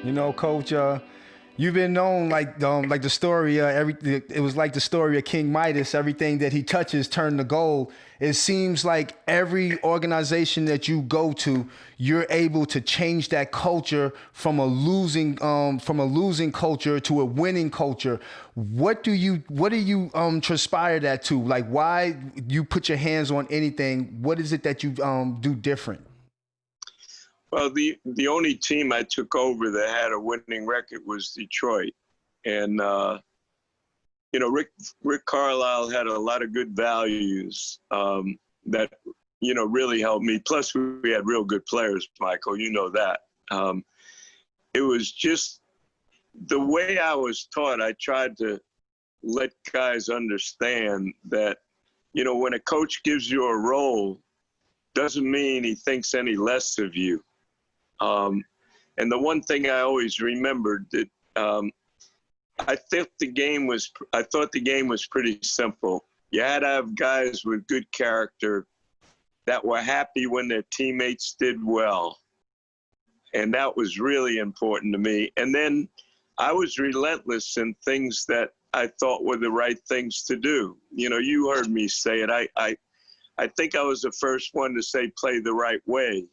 You know, Coach, you've been known like the story. It was like the story of King Midas. Everything that he touches turned to gold. It seems like every organization that you go to, you're able to change that culture from a losing culture to a winning culture. What do you transpire that to? Like, why you put your hands on anything? What is it that you do different? Well, the only team I took over that had a winning record was Detroit, and Rick Carlisle had a lot of good values that really helped me. Plus, we had real good players, Michael. You know that. It was just the way I was taught. I tried to let guys understand that when a coach gives you a role, doesn't mean he thinks any less of you. And the one thing I always remembered that I thought the game was pretty simple. You had to have guys with good character that were happy when their teammates did well. And that was really important to me. And then I was relentless in things that I thought were the right things to do. You heard me say it. I think I was the first one to say play the right way.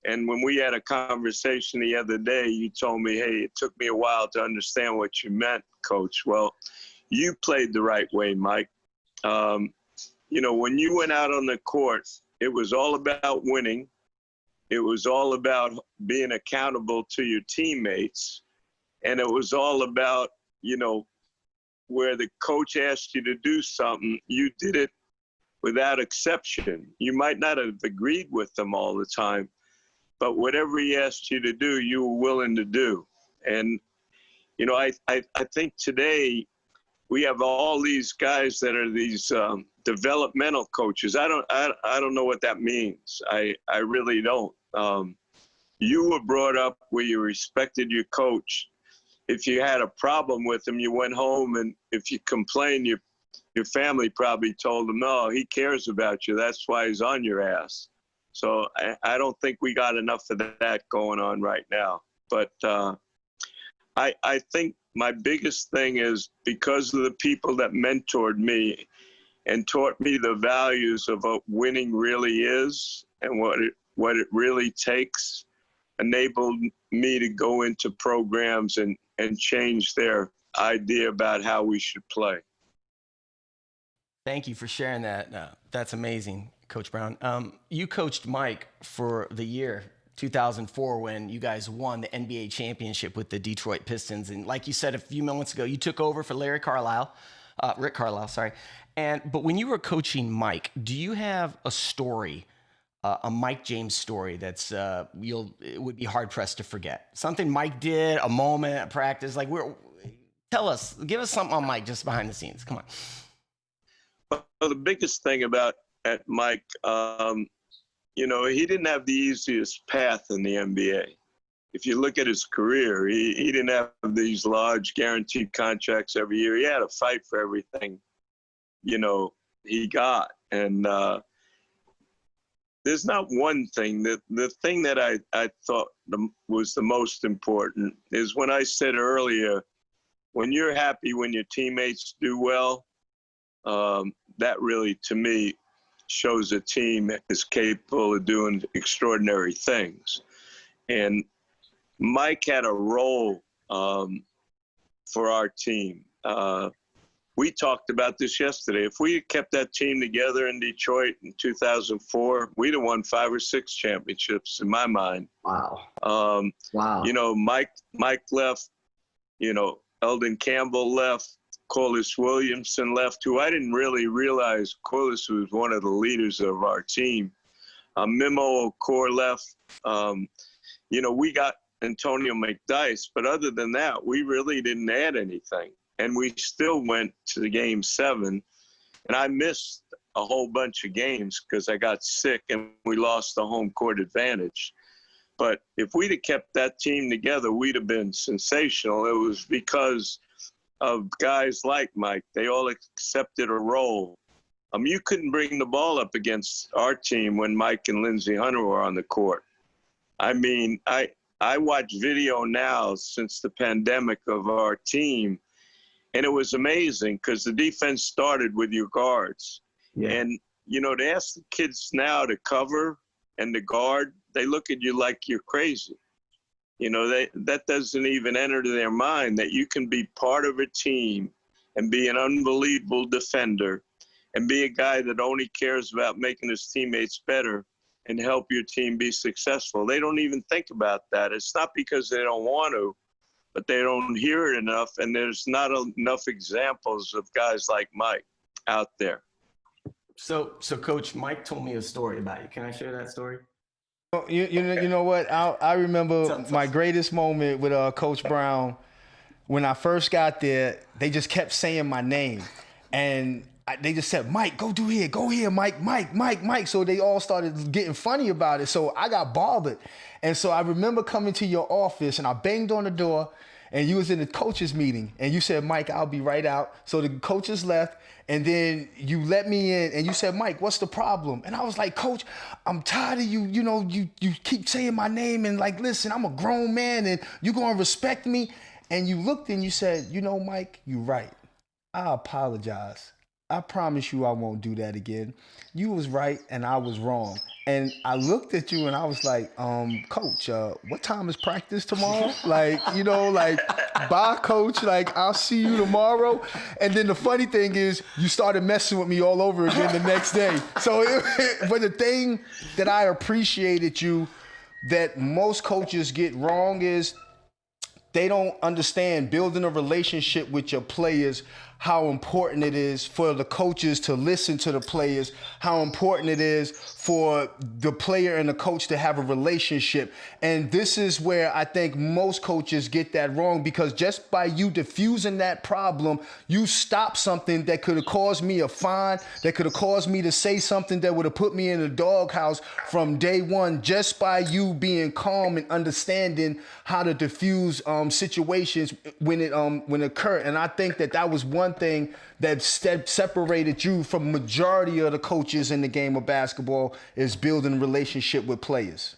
And when we had a conversation the other day, you told me, hey, it took me a while to understand what you meant, Coach. Well, you played the right way, Mike. When you went out on the court, it was all about winning. It was all about being accountable to your teammates. And it was all about, where the coach asked you to do something, you did it without exception. You might not have agreed with them all the time, but whatever he asked you to do, you were willing to do. And, I think today we have all these guys that are these developmental coaches. I don't know what that means. I really don't. You were brought up where you respected your coach. If you had a problem with him, you went home, and if you complained, your family probably told him, no, he cares about you. That's why he's on your ass. So I don't think we got enough of that going on right now. But I think my biggest thing is because of the people that mentored me and taught me the values of what winning really is and what it really takes, enabled me to go into programs and change their idea about how we should play. Thank you for sharing that. That's amazing, Coach Brown. You coached Mike for the year 2004 when you guys won the NBA championship with the Detroit Pistons. And like you said a few moments ago, you took over for Rick Carlisle, sorry. But when you were coaching Mike, do you have a story, a Mike James story that's it would be hard pressed to forget? Something Mike did, a moment, a practice, give us something on Mike just behind the scenes. Come on. Well, the biggest thing about at Mike, he didn't have the easiest path in the NBA. If you look at his career, he didn't have these large guaranteed contracts every year. He had to fight for everything, he got. And there's not one thing. The thing that I thought was the most important is when I said earlier, when you're happy when your teammates do well, that really, to me, shows a team is capable of doing extraordinary things. And Mike had a role for our team. We talked about this yesterday. If we had kept that team together in Detroit in 2004, we'd have won 5 or 6 championships in my mind. Wow. Wow. Mike left, Eldon Campbell left, Corliss Williamson left, who I didn't really realize Corliss was one of the leaders of our team. Mimo Okor left. We got Antonio McDyess, but other than that, we really didn't add anything. And we still went to the Game 7. And I missed a whole bunch of games because I got sick and we lost the home court advantage. But if we'd have kept that team together, we'd have been sensational. It was because of guys like Mike. They all accepted a role. You couldn't bring the ball up against our team when Mike and Lindsey Hunter were on the court. I mean, I watch video now since the pandemic of our team, and it was amazing because the defense started with your guards. Yeah. And, you know, they ask the kids now to cover and to guard, they look at you like you're crazy. You know, that doesn't even enter to their mind that you can be part of a team and be an unbelievable defender and be a guy that only cares about making his teammates better and help your team be successful. They don't even think about that. It's not because they don't want to, but they don't hear it enough, and there's not enough examples of guys like Mike out there. So Coach, Mike told me a story about you. Can I share that story? You know what? I remember Tell my us. greatest moment with Coach Brown. When I first got there, they just kept saying my name. And they just said, Mike, go here, Mike. So they all started getting funny about it. So I got bothered. And so I remember coming to your office and I banged on the door and you was in the coaches meeting and you said, Mike, I'll be right out. So the coaches left and then you let me in and you said, Mike, what's the problem? And I was like, Coach, I'm tired of you. You know, you keep saying my name and like, listen, I'm a grown man and you gonna respect me. And you looked and you said, you know, Mike, you're right. I apologize. I promise you I won't do that again. You was right and I was wrong. And I looked at you and I was like, Coach, what time is practice tomorrow? Like, you know, like, bye, Coach. Like, I'll see you tomorrow. And then the funny thing is you started messing with me all over again the next day. So, but the thing that I appreciated you that most coaches get wrong is they don't understand building a relationship with your players, how important it is for the coaches to listen to the players, how important it is for the player and the coach to have a relationship. And this is where I think most coaches get that wrong, because just by you diffusing that problem, you stop something that could have caused me a fine, that could have caused me to say something that would have put me in the doghouse from day one, just by you being calm and understanding how to diffuse situations when it occurred. And I think that was one thing that separated you from majority of the coaches in the game of basketball, is building a relationship with players.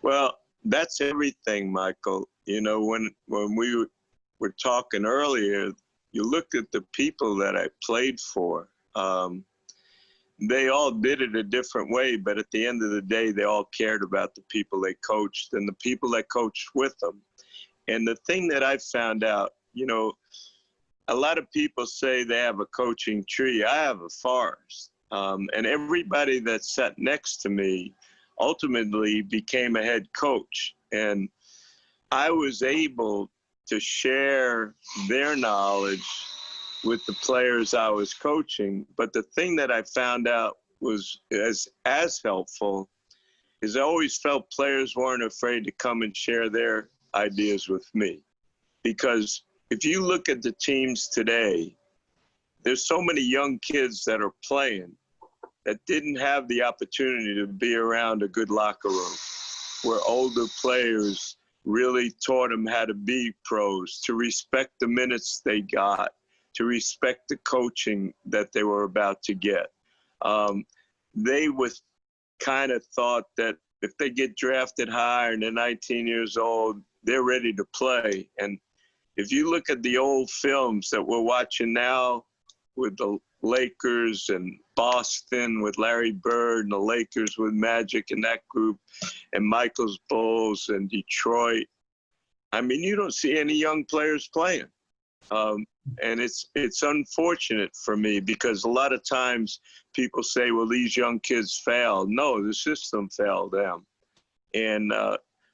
Well, that's everything, Michael. You know, when we were talking earlier, you looked at the people that I played for. They all did it a different way, but at the end of the day, they all cared about the people they coached and the people that coached with them. And the thing that I found out, you know, a lot of people say they have a coaching tree. I have a forest. And everybody that sat next to me ultimately became a head coach. And I was able to share their knowledge with the players I was coaching. But the thing that I found out was as helpful is I always felt players weren't afraid to come and share their ideas with me. Because if you look at the teams today, there's so many young kids that are playing that didn't have the opportunity to be around a good locker room, where older players really taught them how to be pros, to respect the minutes they got, to respect the coaching that they were about to get. They was kind of thought that if they get drafted higher and they're 19 years old, they're ready to play. And if you look at the old films that we're watching now with the Lakers and Boston with Larry Bird and the Lakers with Magic and that group, and Michael's Bulls and Detroit, I mean, you don't see any young players playing. And it's unfortunate for me, because a lot of times people say, well, these young kids failed. No, the system failed them. And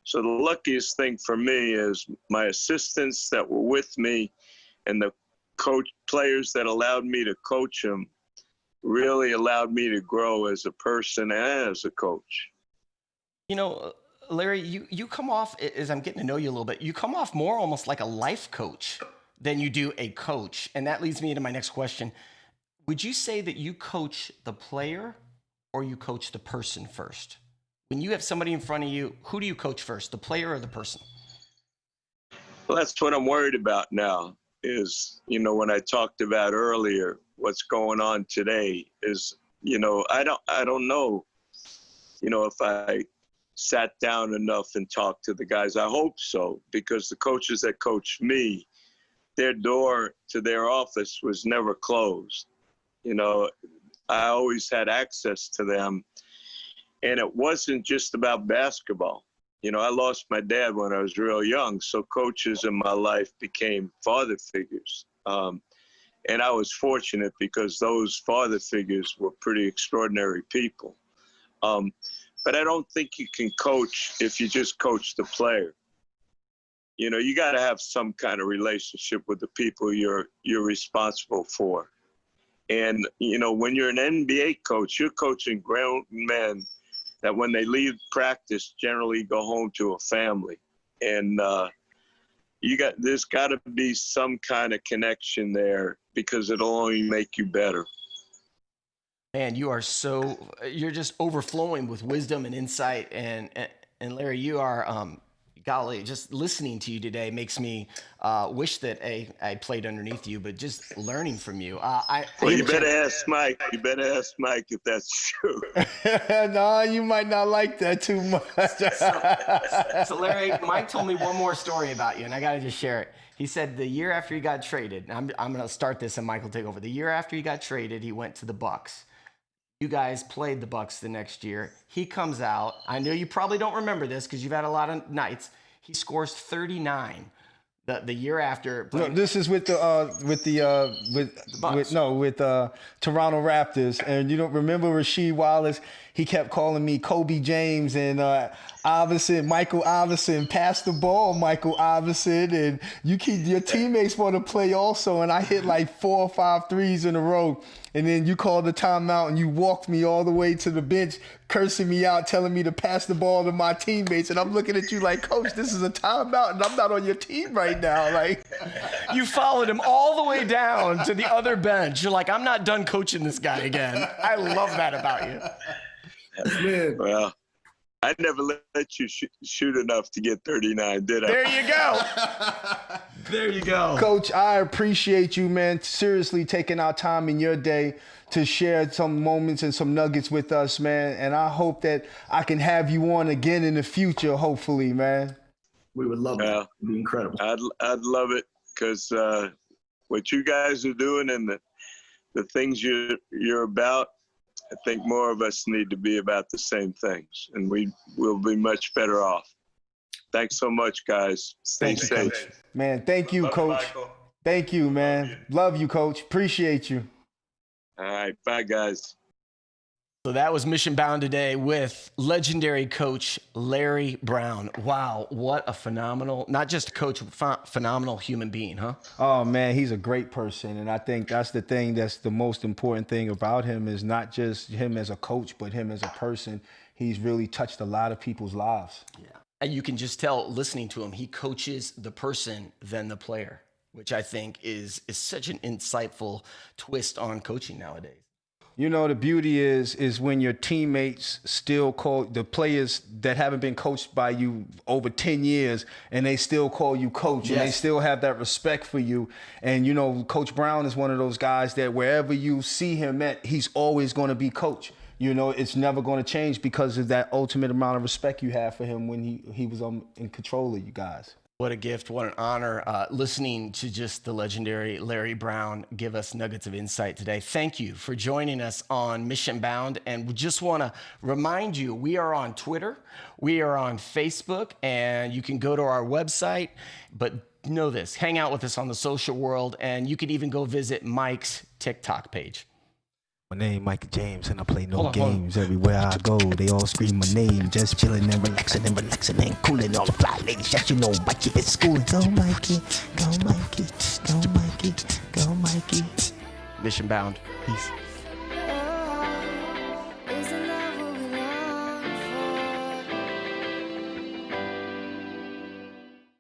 so the luckiest thing for me is my assistants that were with me and the players that allowed me to coach them really allowed me to grow as a person and as a coach. You know, Larry, you come off, as I'm getting to know you a little bit, you come off more almost like a life coach than you do a coach. And that leads me into my next question. Would you say that you coach the player or you coach the person first? When you have somebody in front of you, who do you coach first, the player or the person? Well, that's what I'm worried about now is, you know, when I talked about earlier, what's going on today is, you know, I don't know, you know, if I sat down enough and talked to the guys. I hope so, because the coaches that coached me, their door to their office was never closed. You know, I always had access to them. And it wasn't just about basketball. You know, I lost my dad when I was real young, so coaches in my life became father figures. And I was fortunate because those father figures were pretty extraordinary people. But I don't think you can coach if you just coach the player. You know, you got to have some kind of relationship with the people you're responsible for. And, you know, when you're an NBA coach, you're coaching grown men that when they leave practice generally go home to a family. And there's got to be some kind of connection there, because it'll only make you better. Man, you're just overflowing with wisdom and insight. And Larry, you are, golly, just listening to you today makes me wish that I played underneath you, but just learning from you. You better ask Mike. You better ask Mike if that's true. No, you might not like that too much. So Larry, Mike told me one more story about you, and I got to just share it. He said the year after he got traded, I'm going to start this and Mike will take over. The year after he got traded, he went to the Bucks. You guys played the Bucks the next year. He comes out. I know you probably don't remember this because you've had a lot of nights. He scores 39 the year after. No, this is with Toronto Raptors. And you don't remember Rasheed Wallace? He kept calling me Kobe James and Michael Iverson. Pass the ball, Michael Iverson. And your teammates want to play also. And I hit like 4 or 5 threes in a row. And then you called the timeout and you walked me all the way to the bench, cursing me out, telling me to pass the ball to my teammates. And I'm looking at you like, Coach, this is a timeout and I'm not on your team right now. Like, you followed him all the way down to the other bench. You're like, I'm not done coaching this guy again. I love that about you. Man. Well, I never let you shoot enough to get 39, did I? There you go. There you go. Coach, I appreciate you, man, seriously taking our time in your day to share some moments and some nuggets with us, man. And I hope that I can have you on again in the future, hopefully, man. We would love it. It'd be incredible. I'd love it, because what you guys are doing and the things you're about, I think more of us need to be about the same things, and we will be much better off. Thanks so much, guys. Stay safe. Coach. Man, thank you, Coach. Thank you, man. Love you, Coach. Appreciate you. All right. Bye, guys. So that was Mission Bound today with legendary coach Larry Brown. Wow, what a phenomenal, not just a coach, phenomenal human being, huh? Oh, man, he's a great person. And I think that's the thing that's the most important thing about him is not just him as a coach, but him as a person. He's really touched a lot of people's lives. Yeah. And you can just tell, listening to him, he coaches the person than the player, which I think is such an insightful twist on coaching nowadays. You know, the beauty is when your teammates still call the players that haven't been coached by you over 10 years and they still call you coach. Yes. And they still have that respect for you. And, you know, Coach Brown is one of those guys that wherever you see him at, he's always going to be coach. You know, it's never going to change because of that ultimate amount of respect you have for him when he was in control of you guys. What a gift, what an honor, listening to just the legendary Larry Brown give us nuggets of insight today. Thank you for joining us on Mission Bound. And we just want to remind you, we are on Twitter, we are on Facebook, and you can go to our website. But know this, hang out with us on the social world, and you can even go visit Mike's TikTok page. My name Michael James, and I play no games. Everywhere I go, they all scream my name. Just chilling and relaxing and cooling. All the fly ladies, yes, you know, Mikey at school. Go Mikey, go Mikey, go Mikey, go Mikey. Mission Bound. Peace.